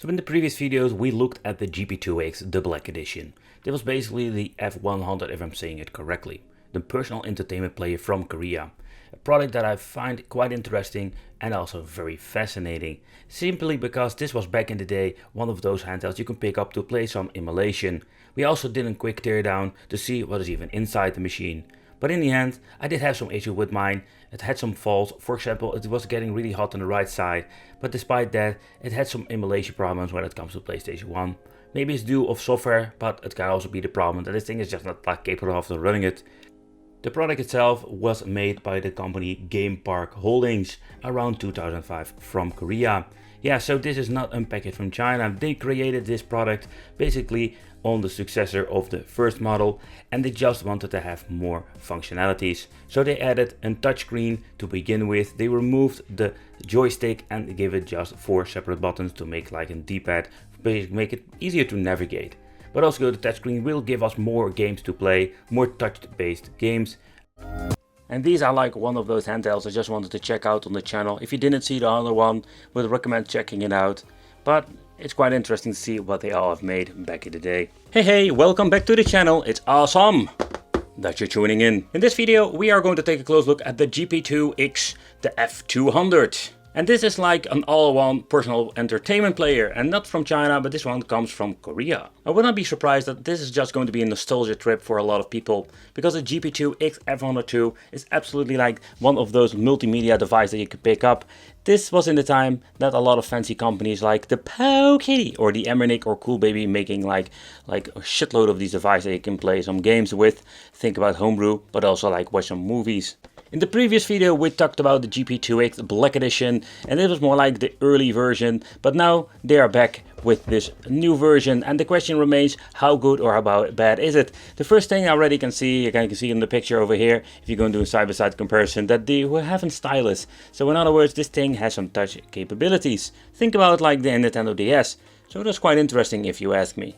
So in the previous videos we looked at the GP2X, the Black Edition. That was basically the F100 if I'm saying it correctly. The personal entertainment player from Korea. A product that I find quite interesting and also very fascinating. Simply because this was back in the day one of those handhelds you can pick up to play some emulation. We also did a quick teardown to see what is even inside the machine. But in the end, I did have some issue with mine. It had some faults. For example, it was getting really hot on the right side. But despite that, it had some emulation problems when it comes to PlayStation 1. Maybe it's due of software, but it can also be the problem that this thing is just not capable of running it. The product itself was made by the company Game Park Holdings around 2005 from Korea. Yeah, so this is not unpackaged from China. They created this product basically on the successor of the first model, and they just wanted to have more functionalities. So they added a touchscreen to begin with. They removed the joystick and gave it just 4 separate buttons to make like a D-pad, make it easier to navigate. But also the touchscreen will give us more games to play, more touch-based games. And these are like one of those handhelds I just wanted to check out on the channel. If you didn't see the other one, would recommend checking it out. But it's quite interesting to see what they all have made back in the day. Hey, welcome back to the channel. It's awesome that you're tuning in. In this video, we are going to take a close look at the GP2X, the F200. And this is like an all-in-one personal entertainment player, and not from China, but this one comes from Korea. I would not be surprised that this is just going to be a nostalgia trip for a lot of people, because the GP2X F102 is absolutely like one of those multimedia devices that you can pick up. This was in the time that a lot of fancy companies like the Powkiddy or the Anbenic or Cool Baby making like a shitload of these devices that you can play some games with. Think about homebrew, but also like watch some movies. In the previous video we talked about the GP2X Black Edition, and it was more like the early version, but now they are back with this new version, and the question remains, how good or how bad is it? The first thing I already can see, you can see in the picture over here, if you're going to do a side-by-side comparison, that they have a stylus. So in other words, this thing has some touch capabilities. Think about like the Nintendo DS. So that's quite interesting if you ask me.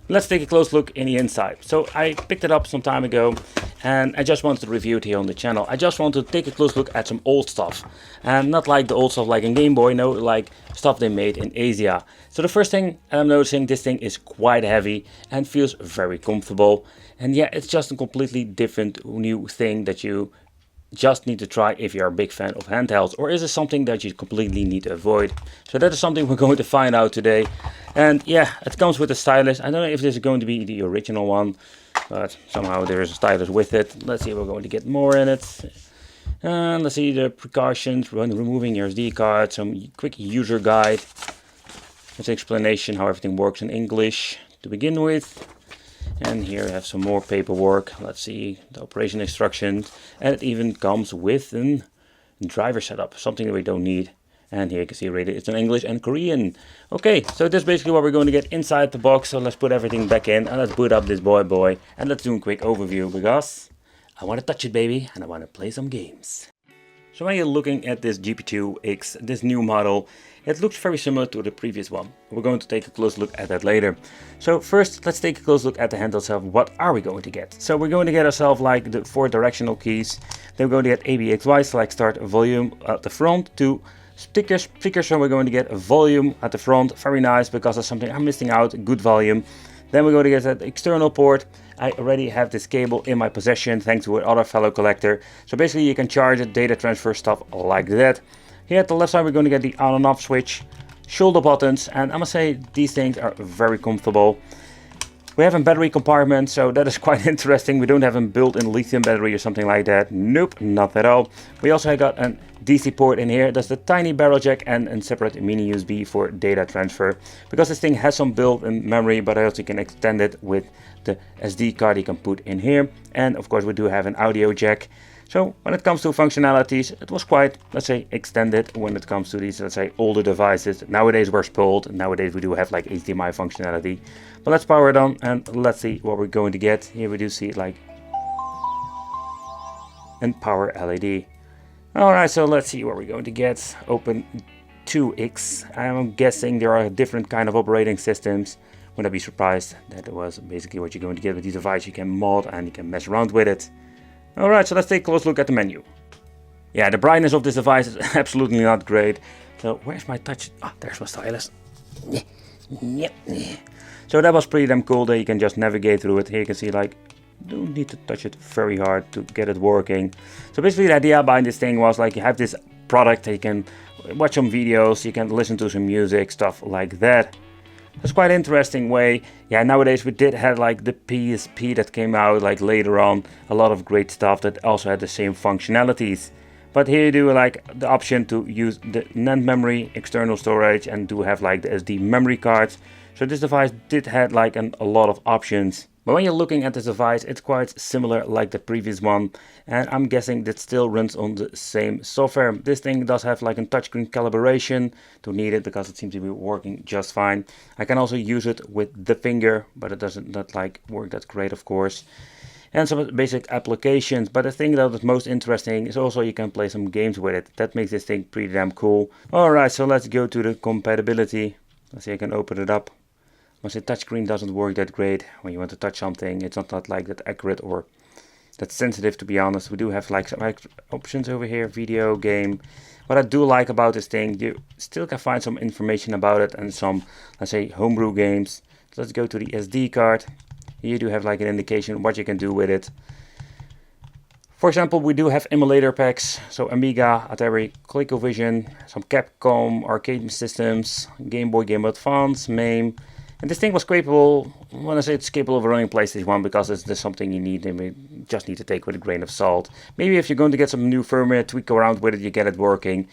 Let's take a close look in the inside. So I picked it up some time ago and I just wanted to review it here on the channel. I just want to take a close look at some old stuff. And not like the old stuff like in Game Boy, no, like stuff they made in Asia. So the first thing I'm noticing, this thing is quite heavy and feels very comfortable. And yeah, it's just a completely different new thing that you just need to try if you're a big fan of handhelds, or is it something that you completely need to avoid? So that is something we're going to find out today. And yeah, it comes with a stylus. I don't know if this is going to be the original one, but somehow there is a stylus with it. Let's see if we're going to get more in it. And let's see the precautions when removing your SD card, some quick user guide. There's an explanation how everything works in English to begin with. And here I have some more paperwork. Let's see the operation instructions, and it even comes with a driver setup, something that we don't need. And here you can see rated, it's in English and Korean. Okay, so that's basically what we're going to get inside the box. So let's put everything back in and let's boot up this boy and let's do a quick overview, because I want to touch it, baby, and I want to play some games. So when you're looking at this GP2X, this new model, it looks very similar to the previous one. We're going to take a close look at that later. So first, let's take a close look at the handheld itself. What are we going to get? So we're going to get ourselves like the 4 directional keys. Then we're going to get ABXY, select start volume at the front, 2 speakers. So we're going to get a volume at the front. Very nice, because that's something I'm missing out, good volume. Then we're going to get that external port. I already have this cable in my possession thanks to another fellow collector. So basically you can charge it, data transfer, stuff like that. Here at the left side we're going to get the on and off switch, shoulder buttons, and I must say these things are very comfortable. We have a battery compartment, so that is quite interesting. We don't have a built-in lithium battery or something like that. Nope, not at all. We also got a DC port in here. That's the tiny barrel jack and a separate mini USB for data transfer. Because this thing has some built-in memory, but I also can extend it with the SD card you can put in here. And of course we do have an audio jack. So when it comes to functionalities, it was quite, let's say, extended when it comes to these, let's say, older devices. Nowadays we're spoiled. Nowadays we do have like HDMI functionality. But let's power it on and let's see what we're going to get. Here we do see like and power LED. Alright, so let's see what we're going to get. Open 2X. I'm guessing there are different kind of operating systems. Wouldn't be surprised that it was basically what you're going to get with this device. You can mod and you can mess around with it. Alright, so let's take a close look at the menu. Yeah, the brightness of this device is absolutely not great. So where's my touch? Ah, there's my stylus. Yep. So that was pretty damn cool that you can just navigate through it. Here you can see like, don't need to touch it very hard to get it working. So basically the idea behind this thing was like you have this product that you can watch some videos, you can listen to some music, stuff like that. It's quite an interesting way. Yeah, nowadays we did have like the PSP that came out like later on, a lot of great stuff that also had the same functionalities. But here you do like the option to use the NAND memory, external storage, and do have like the SD memory cards. So this device did have like a lot of options. But when you're looking at this device, it's quite similar like the previous one, and I'm guessing that still runs on the same software. This thing does have like a touchscreen calibration, don't need it because it seems to be working just fine. I can also use it with the finger, but it doesn't not like work that great, of course. And some basic applications, but the thing that is most interesting is also you can play some games with it. That makes this thing pretty damn cool. Alright, so let's go to the compatibility. Let's see, I can open it up. Once the touchscreen doesn't work that great when you want to touch something, it's not like that accurate or that sensitive, to be honest. We do have like some extra options over here, video, game. What I do like about this thing, you still can find some information about it and some, let's say, homebrew games. So let's go to the SD card. Here you do have like an indication what you can do with it. For example, we do have emulator packs, so Amiga, Atari, ColecoVision, some Capcom arcade systems, Game Boy, Game Boy Advance, MAME. And this thing was capable, when I say it's capable of running PlayStation 1, because it's something you need and we just need to take with a grain of salt. Maybe if you're going to get some new firmware, tweak around with it, you get it working.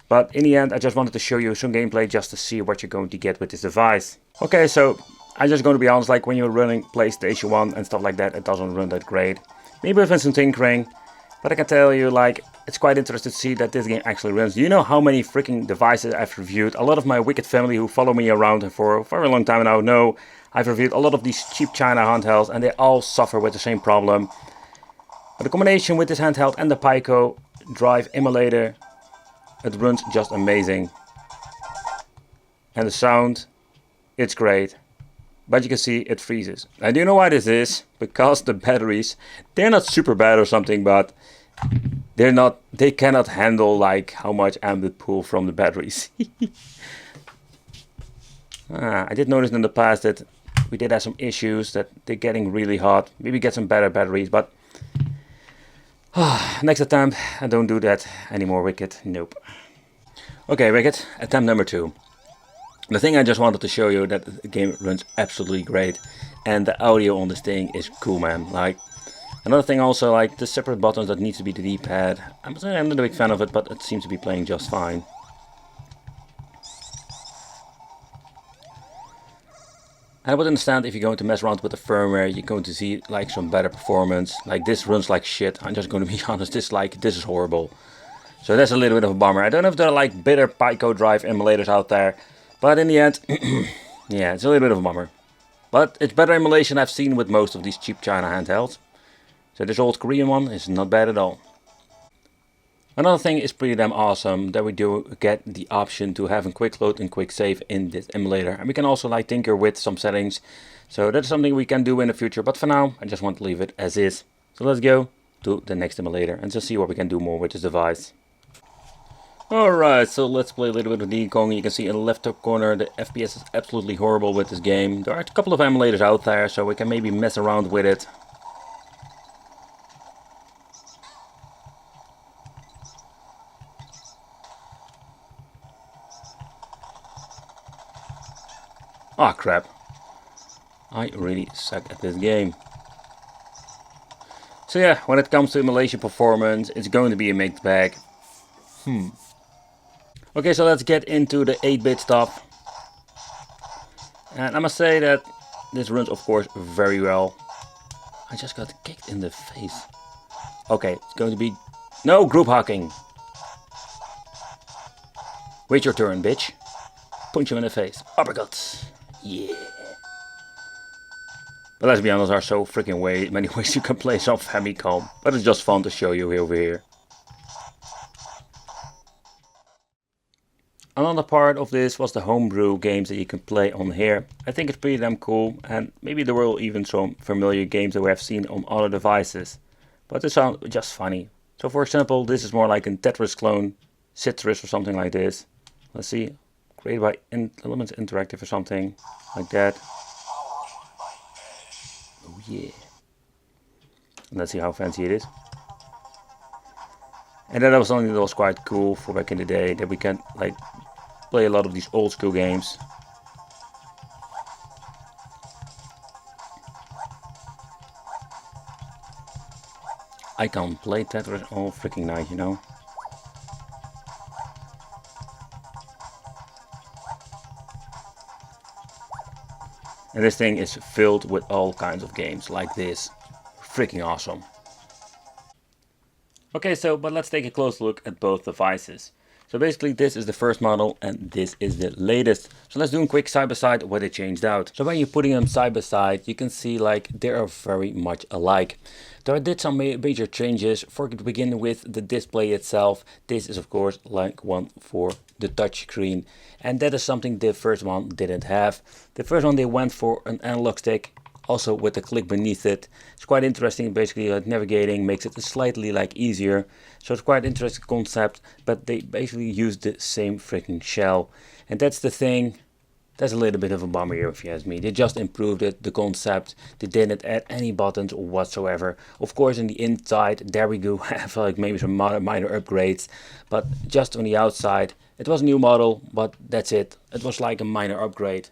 But in the end, I just wanted to show you some gameplay just to see what you're going to get with this device. Okay, so I'm just going to be honest, like when you're running PlayStation 1 and stuff like that, it doesn't run that great. Maybe with some tinkering, but I can tell you, like, it's quite interesting to see that this game actually runs. Do you know how many freaking devices I've reviewed? A lot of my wicked family who follow me around for a very long time now know I've reviewed a lot of these cheap China handhelds and they all suffer with the same problem. But the combination with this handheld and the Pico drive emulator, it runs just amazing. And the sound, it's great. But you can see it freezes. And do you know why this is? Because the batteries, they're not super bad or something, but they cannot handle like how much amp it pull from the batteries. I did notice in the past that we did have some issues that they're getting really hot. Maybe get some better batteries, but next attempt, I don't do that anymore, Wicked. Nope. Okay, Wicked, attempt number 2. The thing I just wanted to show you that the game runs absolutely great, and the audio on this thing is cool, man. Like another thing also, like the separate buttons that needs to be the D-pad. I'm not a big fan of it, but it seems to be playing just fine. I would understand if you're going to mess around with the firmware, you're going to see like some better performance. Like this runs like shit. I'm just going to be honest. This is horrible. So that's a little bit of a bummer. I don't know if there are like better Pico drive emulators out there. But in the end, yeah, it's a little bit of a bummer. But it's better emulation I've seen with most of these cheap China handhelds. So this old Korean one is not bad at all. Another thing is pretty damn awesome that we do get the option to have a quick load and quick save in this emulator. And we can also like tinker with some settings. So that's something we can do in the future. But for now, I just want to leave it as is. So let's go to the next emulator and just see what we can do more with this device. Alright, so let's play a little bit of Diddy Kong. You can see in the left top corner the FPS is absolutely horrible with this game. There are a couple of emulators out there, so we can maybe mess around with it. Ah, crap. I really suck at this game. So yeah, when it comes to emulation performance, it's going to be a mixed bag. Okay, so let's get into the 8-bit stuff. And I must say that this runs, of course, very well. I just got kicked in the face. Okay, it's going to be... No, group hacking. Wait your turn, bitch. Punch you in the face. Uppercuts. Yeah. But let's be honest, there are so freaking many ways you can play some Famicom. But it's just fun to show you over here. Another part of this was the homebrew games that you can play on here. I think it's pretty damn cool, and maybe there were even some familiar games that we have seen on other devices. But they sound just funny. So for example, this is more like a Tetris clone, Citrus or something like this. Let's see. created by Elements Interactive or something like that. Oh yeah. Let's see how fancy it is. And then that was something that was quite cool for back in the day, that we can like play a lot of these old school games. I can't play Tetris all freaking night, you know. And this thing is filled with all kinds of games like this. Freaking awesome. Okay, but let's take a close look at both devices. So basically this is the first model and this is the latest. So let's do a quick side by side what they changed out. So when you're putting them side by side, you can see like they are very much alike. There I did some major changes. For to begin with the display itself, this is of course like one for the touch screen, and that is something the first one didn't have. The first one they went for an analog stick, also with a click beneath it. It's quite interesting. Basically like navigating makes it slightly like easier, so it's quite interesting concept, but they basically use the same freaking shell, and that's the thing. That's a little bit of a bummer here if you ask me. They just improved it, the concept. They didn't add any buttons whatsoever. Of course in the inside there we go have like maybe some minor upgrades, but just on the outside it was a new model, but that's it. It was like a minor upgrade.